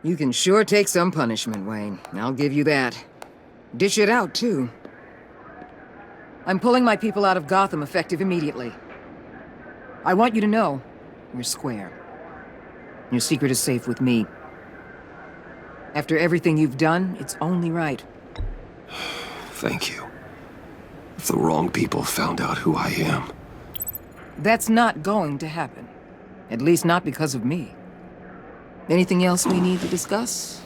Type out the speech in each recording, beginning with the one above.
You can sure take some punishment, Wayne. I'll give you that. Dish it out, too. I'm pulling my people out of Gotham effective immediately. I want you to know, we're square. Your secret is safe with me. After everything you've done, it's only right. Thank you. If the wrong people found out who I am... That's not going to happen. At least not because of me. Anything else we need to discuss?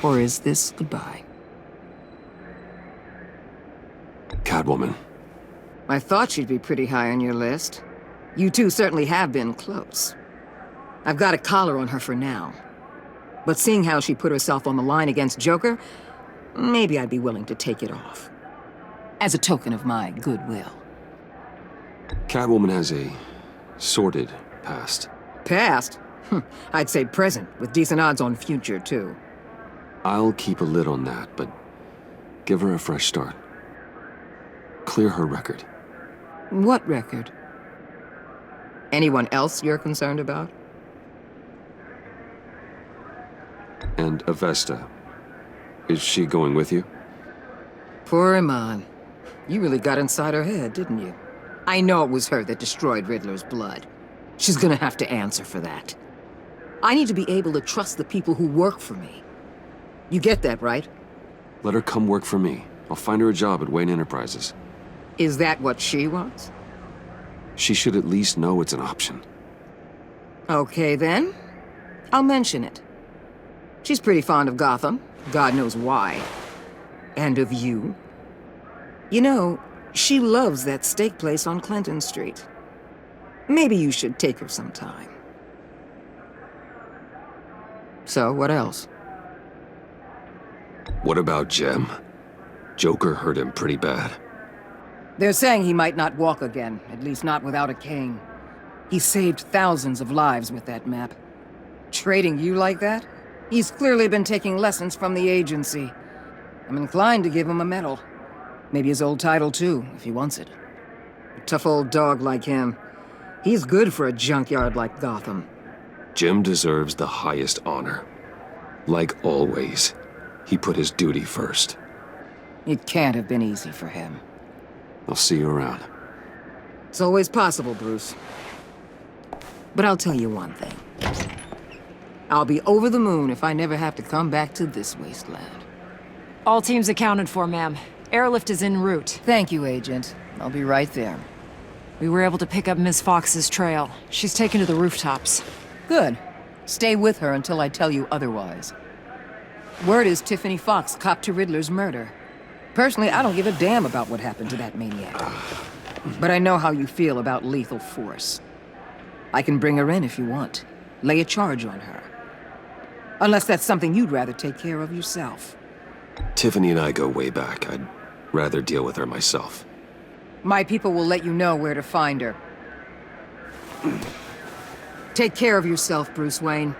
Or is this goodbye? Catwoman. I thought she'd be pretty high on your list. You two certainly have been close. I've got a collar on her for now. But seeing how she put herself on the line against Joker, maybe I'd be willing to take it off. As a token of my goodwill. Catwoman has a sordid past. Past? I'd say present, with decent odds on future, too. I'll keep a lid on that, but give her a fresh start. Clear her record. What record? Anyone else you're concerned about? And Avesta. Is she going with you? Poor Iman. You really got inside her head, didn't you? I know it was her that destroyed Riddler's blood. She's gonna have to answer for that. I need to be able to trust the people who work for me. You get that, right? Let her come work for me. I'll find her a job at Wayne Enterprises. Is that what she wants? She should at least know it's an option. Okay, then. I'll mention it. She's pretty fond of Gotham. God knows why. And of you. You know, she loves that steak place on Clinton Street. Maybe you should take her sometime. So, what else? What about Jem? Joker hurt him pretty bad. They're saying he might not walk again, at least not without a cane. He saved thousands of lives with that map. Trading you like that? He's clearly been taking lessons from the agency. I'm inclined to give him a medal. Maybe his old title too, if he wants it. A tough old dog like him. He's good for a junkyard like Gotham. Jem deserves the highest honor. Like always, he put his duty first. It can't have been easy for him. I'll see you around. It's always possible, Bruce. But I'll tell you one thing. I'll be over the moon if I never have to come back to this wasteland. All teams accounted for, ma'am. Airlift is en route. Thank you, Agent. I'll be right there. We were able to pick up Miss Fox's trail. She's taken to the rooftops. Good. Stay with her until I tell you otherwise. Word is Tiffany Fox copped to Riddler's murder. Personally, I don't give a damn about what happened to that maniac. But I know how you feel about lethal force. I can bring her in if you want. Lay a charge on her. Unless that's something you'd rather take care of yourself. Tiffany and I go way back. I'd rather deal with her myself. My people will let you know where to find her. Take care of yourself, Bruce Wayne.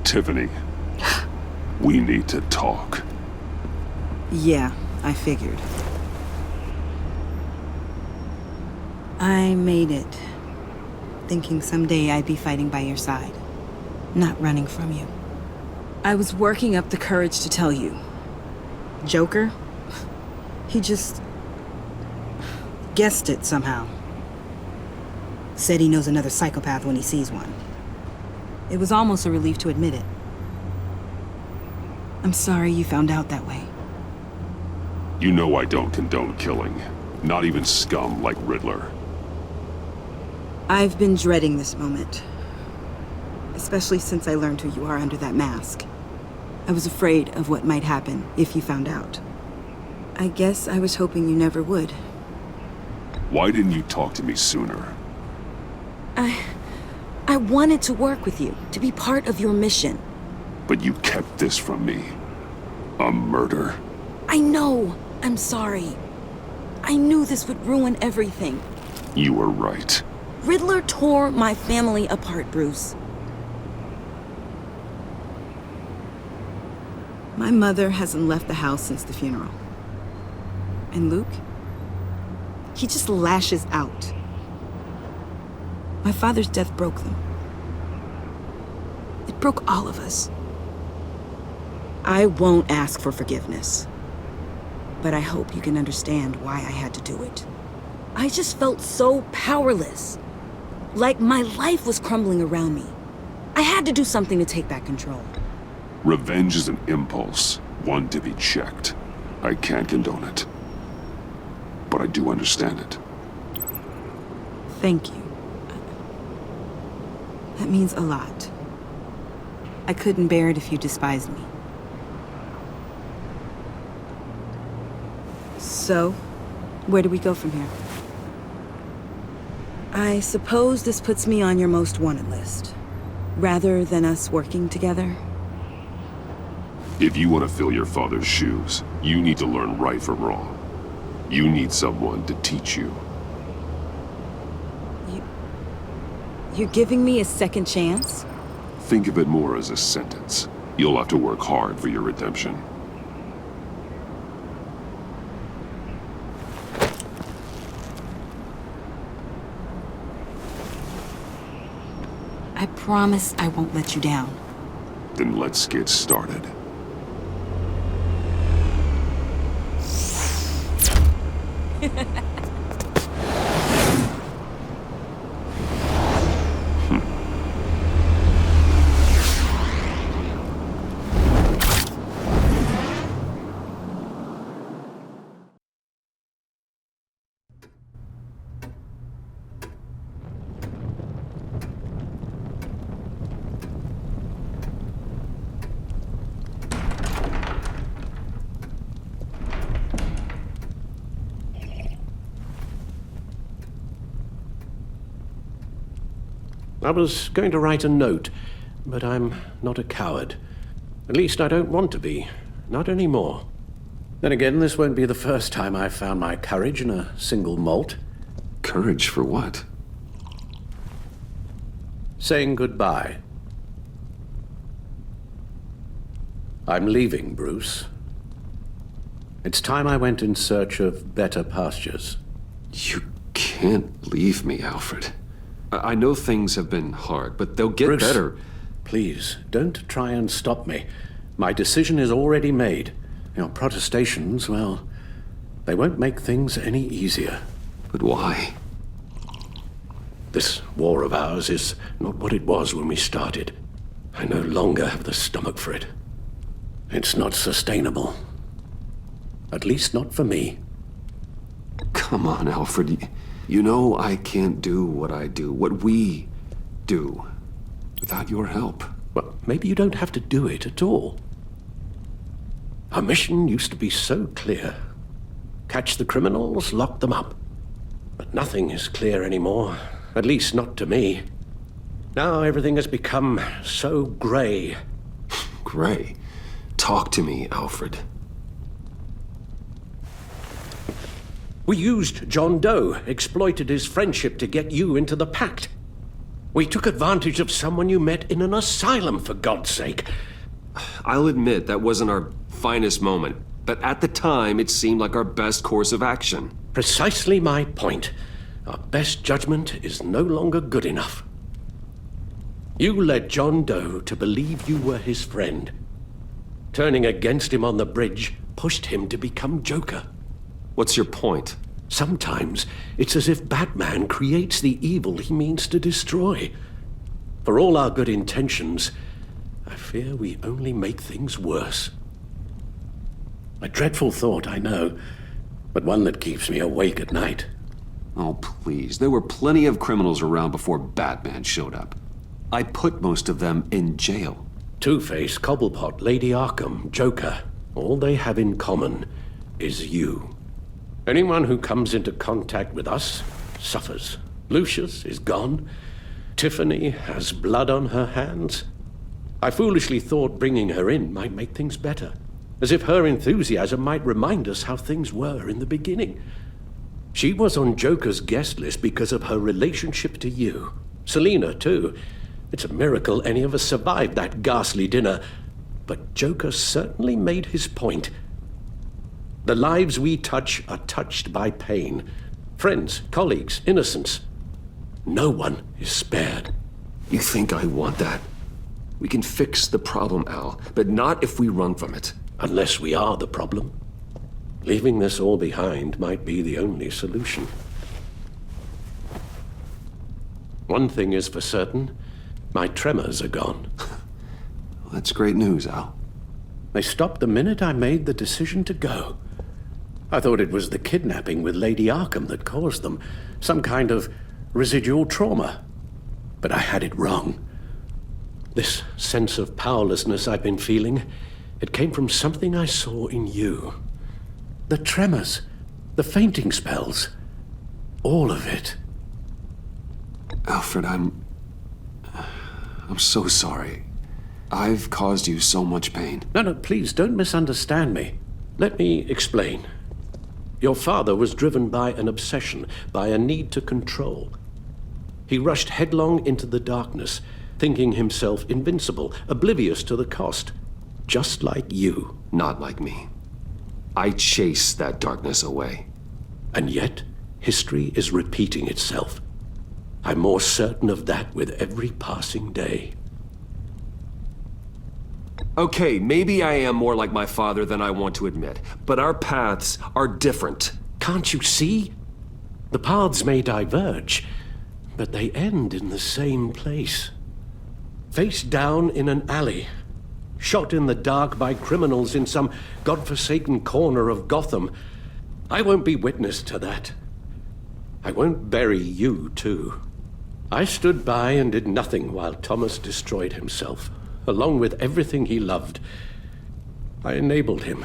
Tiffany, we need to talk. Yeah, I figured. I made it, thinking someday I'd be fighting by your side. not running from you. I was working up the courage to tell you. Joker? He just... guessed it somehow. Said he knows another psychopath when he sees one. It was almost a relief to admit it. I'm sorry you found out that way. You know I don't condone killing. Not even scum like Riddler. I've been dreading this moment. Especially since I learned who you are under that mask. I was afraid of what might happen if you found out. I guess I was hoping you never would. Why didn't you talk to me sooner? I wanted to work with you, to be part of your mission. But you kept this from me. A murder. I know. I'm sorry. I knew this would ruin everything. You were right. Riddler tore my family apart, Bruce. My mother hasn't left the house since the funeral. And Luke? He just lashes out. My father's death broke them. It broke all of us. I won't ask for forgiveness. But I hope you can understand why I had to do it. I just felt so powerless. Like my life was crumbling around me. I had to do something to take back control. Revenge is an impulse, one to be checked. I can't condone it. But I do understand it. Thank you. That means a lot. I couldn't bear it if you despised me. So, where do we go from here? I suppose this puts me on your most wanted list. Rather than us working together. If you want to fill your father's shoes, you need to learn right from wrong. You need someone to teach you. You're giving me a second chance? Think of it more as a sentence. You'll have to work hard for your redemption. I promise I won't let you down. Then let's get started. I was going to write a note, but I'm not a coward. At least I don't want to be. Not anymore. Then again, this won't be the first time I've found my courage in a single molt. Courage for what? Saying goodbye. I'm leaving, Bruce. It's time I went in search of better pastures. You can't leave me, Alfred. I know things have been hard, but they'll get Bruce, better. Please, don't try and stop me. My decision is already made. Your protestations, well, they won't make things any easier. But why? This war of ours is not what it was when we started. I no longer have the stomach for it. It's not sustainable. At least not for me. Come on, Alfred. You know I can't do what I do, what we do, without your help. Well, maybe you don't have to do it at all. Our mission used to be so clear. Catch the criminals, lock them up. But nothing is clear anymore, at least not to me. Now everything has become so gray. Gray? Talk to me, Alfred. We used John Doe, exploited his friendship to get you into the pact. We took advantage of someone you met in an asylum, for God's sake. I'll admit that wasn't our finest moment, but at the time it seemed like our best course of action. Precisely my point. Our best judgment is no longer good enough. You led John Doe to believe you were his friend. Turning against him on the bridge pushed him to become Joker. What's your point? Sometimes it's as if Batman creates the evil he means to destroy. For all our good intentions, I fear we only make things worse. A dreadful thought, I know, but one that keeps me awake at night. Oh, please. There were plenty of criminals around before Batman showed up. I put most of them in jail. Two-Face, Cobblepot, Lady Arkham, Joker, all they have in common is you. Anyone who comes into contact with us suffers. Lucius is gone. Tiffany has blood on her hands. I foolishly thought bringing her in might make things better, as if her enthusiasm might remind us how things were in the beginning. She was on Joker's guest list because of her relationship to you. Selina, too. It's a miracle any of us survived that ghastly dinner. But Joker certainly made his point. The lives we touch are touched by pain. Friends, colleagues, innocents. No one is spared. You think I want that? We can fix the problem, Al, but not if we run from it. Unless we are the problem. Leaving this all behind might be the only solution. One thing is for certain, my tremors are gone. Well, that's great news, Al. They stopped the minute I made the decision to go. I thought it was the kidnapping with Lady Arkham that caused them, some kind of residual trauma. But I had it wrong. This sense of powerlessness I've been feeling, it came from something I saw in you. The tremors, the fainting spells, all of it. Alfred, I'm so sorry. I've caused you so much pain. No, please don't misunderstand me. Let me explain. Your father was driven by an obsession, by a need to control. He rushed headlong into the darkness, thinking himself invincible, oblivious to the cost. Just like you. Not like me. I chase that darkness away. And yet, history is repeating itself. I'm more certain of that with every passing day. Okay, maybe I am more like my father than I want to admit, but our paths are different. Can't you see? The paths may diverge, but they end in the same place. Face down in an alley, shot in the dark by criminals in some godforsaken corner of Gotham. I won't be witness to that. I won't bury you, too. I stood by and did nothing while Thomas destroyed himself, along with everything he loved. I enabled him,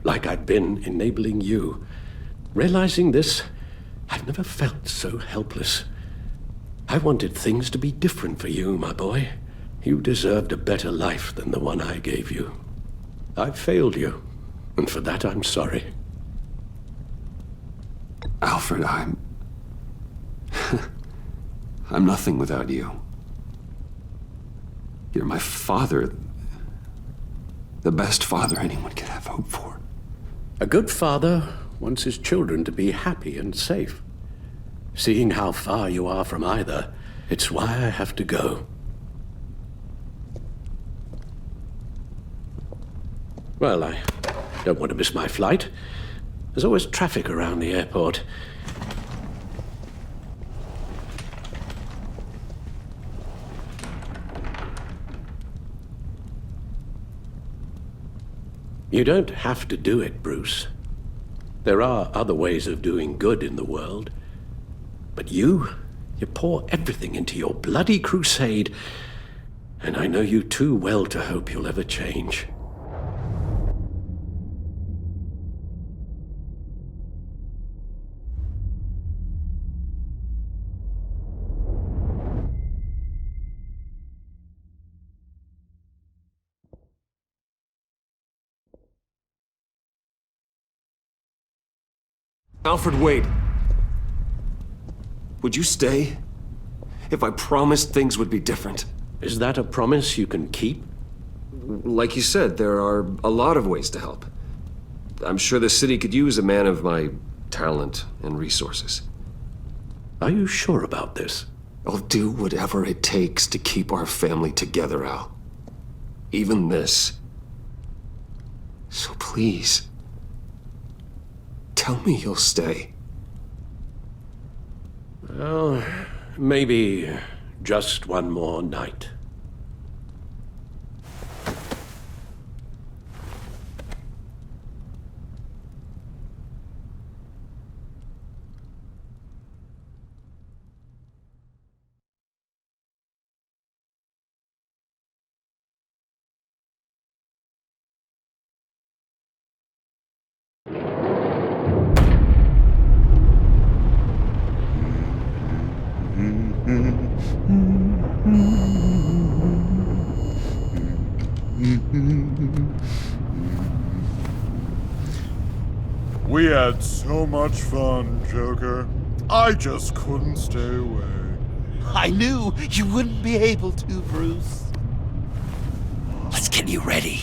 like I'd been enabling you. Realizing this, I've never felt so helpless. I wanted things to be different for you, my boy. You deserved a better life than the one I gave you. I failed you, and for that I'm sorry. Alfred, I'm nothing without you. You're my father. The best father anyone could have hope for. A good father wants his children to be happy and safe. Seeing how far you are from either, it's why I have to go. Well, I don't want to miss my flight. There's always traffic around the airport. You don't have to do it, Bruce. There are other ways of doing good in the world. But you pour everything into your bloody crusade, and I know you too well to hope you'll ever change. Alfred, wait. Would you stay? If I promised things would be different. Is that a promise you can keep? Like you said, there are a lot of ways to help. I'm sure the city could use a man of my talent and resources. Are you sure about this? I'll do whatever it takes to keep our family together, Al. Even this. So please, tell me you'll stay. Well, maybe just one more night. We had so much fun, Joker. I just couldn't stay away. I knew you wouldn't be able to, Bruce. Let's get you ready.